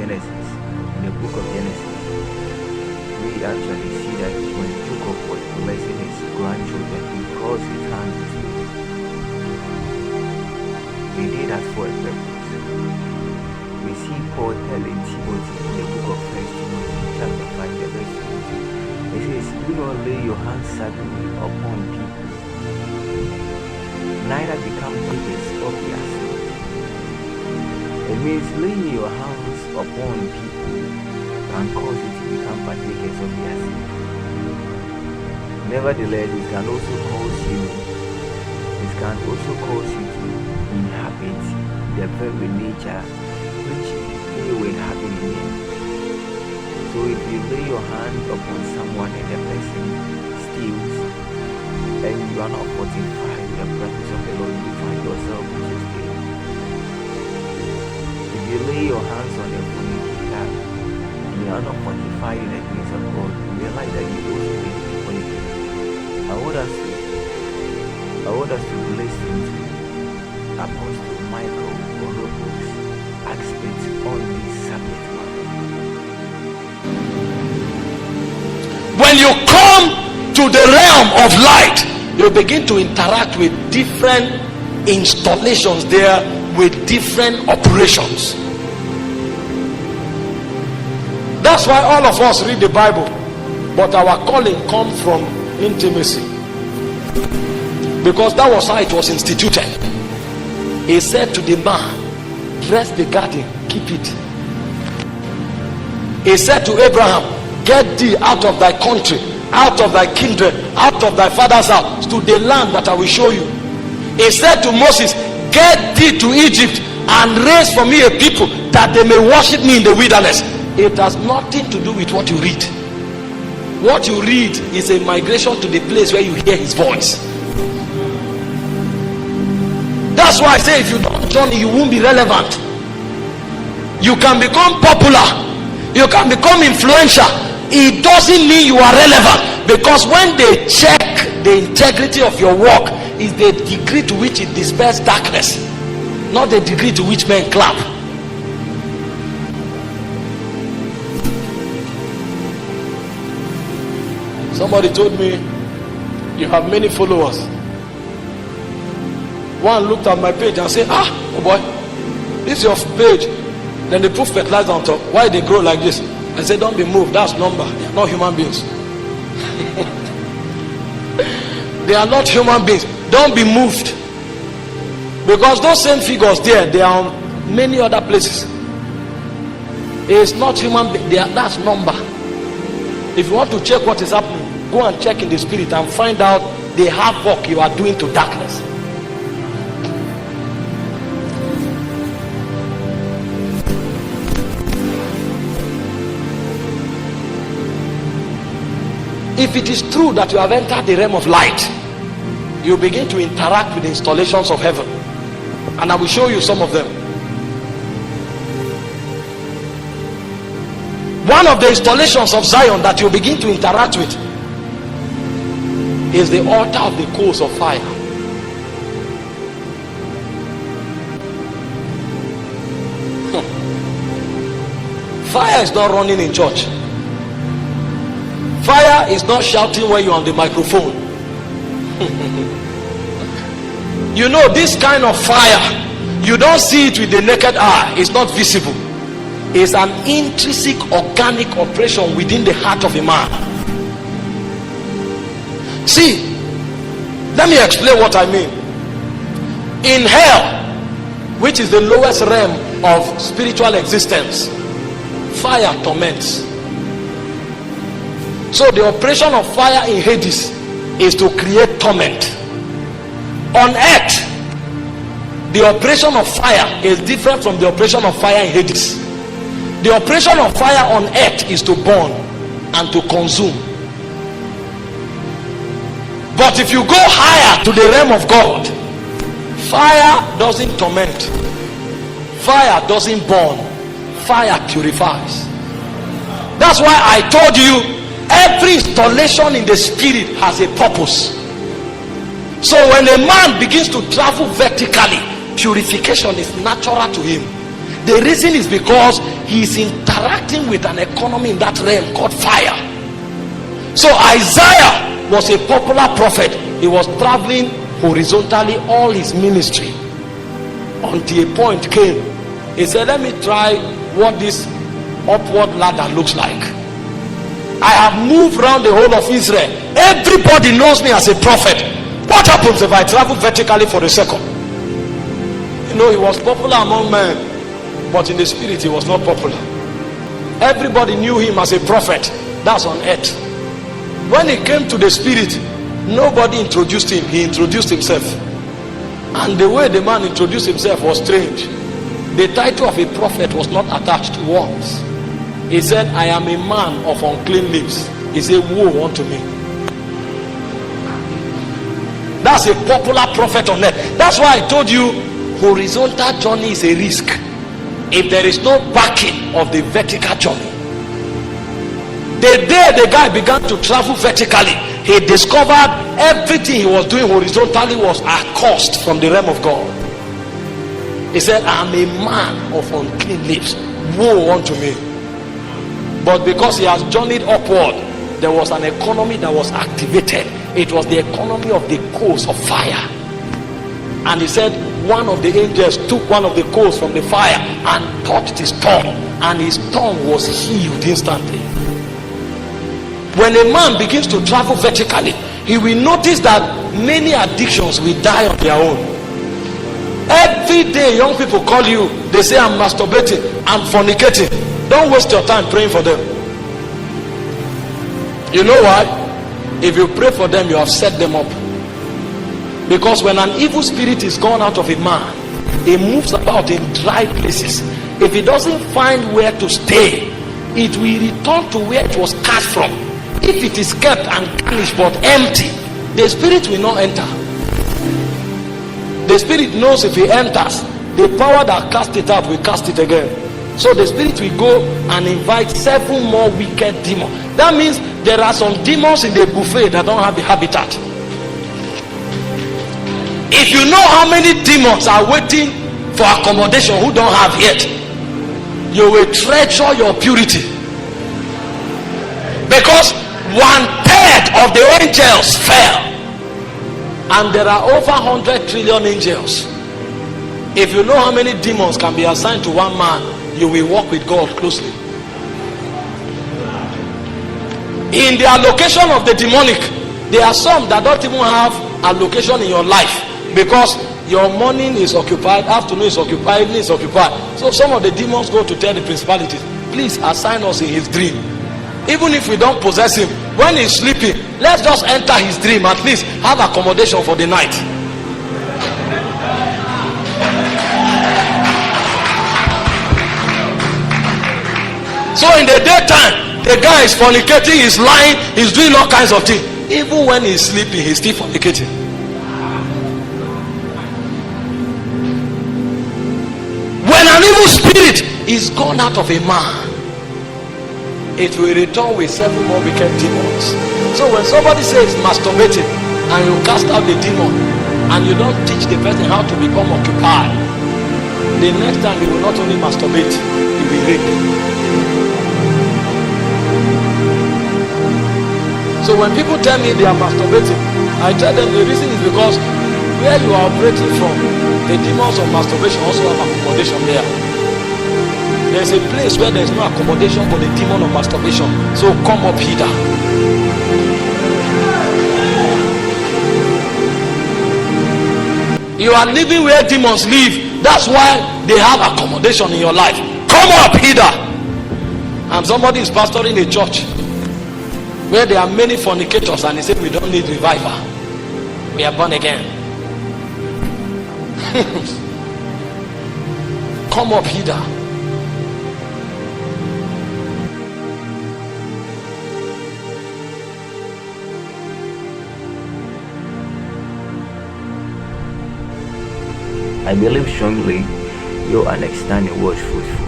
Genesis, in the book of Genesis, we actually see that when Jacob was blessing his grandchildren, he crossed his hands this way. He did that for a purpose. We see Paul telling Timothy in the book of 1 Timothy, chapter 5, verse 20. It says, do not lay your hands suddenly upon people, neither become takers of their sins. It means laying your hands upon people can cause you to become partakers of their sins. Nevertheless, it can also cause you to inhabit the very nature which you will inhabit in them. So if you lay your hand upon someone and the person steals, and you are not fortified with the presence of the Lord, you find yourself also stealing. If you lay your hands on a fornicator and you are not fortified in the things of God, you realize that you also need to be fornicator. I want us to listen to Apostle Michael Orokpo's aspects on this subject matter. When you come to the realm of light, you begin to interact with different installations there, with different operations. That's why all of us read the Bible, but our calling comes from intimacy, because that was how it was instituted. He said to the man, dress the garden, keep it. He said to Abraham, get thee out of thy country, out of thy kindred, out of thy father's house, to the land that I will show you. He said to Moses, get thee to Egypt and raise for me a people that they may worship me in the wilderness. It has nothing to do with what you read. What you read is a migration to the place where you hear his voice. That's why I say if you don't join, you won't be relevant. You can become popular, you can become influential. It doesn't mean you are relevant, because when they check the integrity of your work, is the degree to which it dispels darkness, not the degree to which men clap. Somebody told me, you have many followers. One looked at my page and said, oh boy, this is your page. Then they put fertilizer on top. Why they grow like this? I said, don't be moved, that's number. They are not human beings. They are not human beings. Don't be moved, because those same figures there, they are on many other places. It's not human being. That's number. If you want to check what is happening, go and check in the spirit and find out the havoc you are doing to darkness. If it is true that you have entered the realm of light, you begin to interact with the installations of heaven, and I will show you some of them. One of the installations of Zion that you begin to interact with is the altar of the coals of fire. Fire is not running in church. Fire is not shouting when you're on the microphone. You know, this kind of fire, you don't see it with the naked eye. It's not visible. It's an intrinsic organic operation within the heart of a man. See, let me explain what I mean. In hell, which is the lowest realm of spiritual existence, fire torments. So the operation of fire in Hades is to create torment. On earth, the operation of fire is different from the operation of fire in Hades. The operation of fire on earth is to burn and to consume. But if you go higher to the realm of God, fire doesn't torment, fire doesn't burn, fire purifies. That's why I told you, every installation in the spirit has a purpose. So when a man begins to travel vertically, purification is natural to him. The reason is because He's interacting with an economy in that realm called fire. So Isaiah was a popular prophet. He was traveling horizontally all his ministry until a point came. He said, let me try what this upward ladder looks like. I have moved around the whole of Israel. Everybody knows me as a prophet. What happens if I travel vertically for a second? You know, he was popular among men, but in the spirit he was not popular. Everybody knew him as a prophet. That's on earth. When he came to the spirit, nobody introduced him. He introduced himself. And the way the man introduced himself was strange. The title of a prophet was not attached once. He said, I am a man of unclean lips. He said, woe unto me. That's a popular prophet on earth. That's why I told you, horizontal journey is a risk if there is no backing of the vertical journey. The day the guy began to travel vertically, he discovered everything he was doing horizontally was accursed from the realm of God. He said, I am a man of unclean lips. Woe unto me. But because he has journeyed upward, there was an economy that was activated. It was the economy of the coals of fire. And he said, one of the angels took one of the coals from the fire and touched his tongue, and his tongue was healed instantly. When a man begins to travel vertically, he will notice that many addictions will die on their own. Every day young people call you, they say, I'm masturbating, I'm fornicating. Don't waste your time praying for them. You know why? If you pray for them, you have set them up. Because when an evil spirit is gone out of a man, he moves about in dry places. If he doesn't find where to stay, it will return to where it was cast from. If it is kept and garnished but empty, the spirit will not enter. The spirit knows if he enters, the power that cast it out will cast it again. So the spirit will go and invite 7 more wicked demons. That means there are some demons in the buffet that don't have a habitat. If you know how many demons are waiting for accommodation who don't have yet, you will treasure your purity. Because 1/3 of the angels fell, and there are over 100 trillion angels. If you know how many demons can be assigned to one man, you will walk with God closely. In the allocation of the demonic, there are some that don't even have allocation in your life, because your morning is occupied, afternoon is occupied, evening is occupied. So some of the demons go to tell the principalities, please assign us in his dream. Even if we don't possess him, when he's sleeping, let's just enter his dream, at least have accommodation for the night. So in the daytime, the guy is fornicating, he's lying, he's doing all kinds of things. Even when he's sleeping, he's still fornicating. When an evil spirit is gone out of a man, it will return with 7 more wicked demons. So when somebody says masturbating and you cast out the demon and you don't teach the person how to become occupied, the next time he will not only masturbate, he will rape. So when people tell me they are masturbating, I tell them the reason is because where you are operating from, the demons of masturbation also have accommodation there. There's a place where there's no accommodation for the demon of masturbation. So come up hither. You are living where demons live. That's why they have accommodation in your life. Come up hither. And somebody is pastoring a church where there are many fornicators, and he said we don't need revival, we are born again. Come up hither. I believe strongly your understanding was fruitful.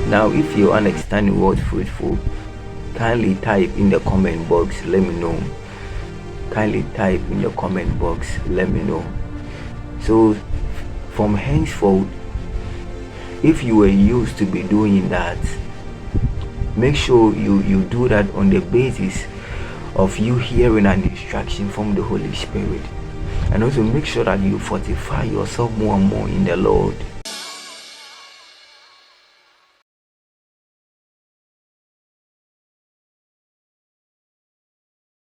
Now, if your understanding was fruitful, kindly type in the comment box, let me know. Kindly type in the comment box, let me know. So from henceforth, if you were used to be doing that, make sure you do that on the basis of you hearing an instruction from the Holy Spirit. And also make sure that you fortify yourself more and more in the Lord.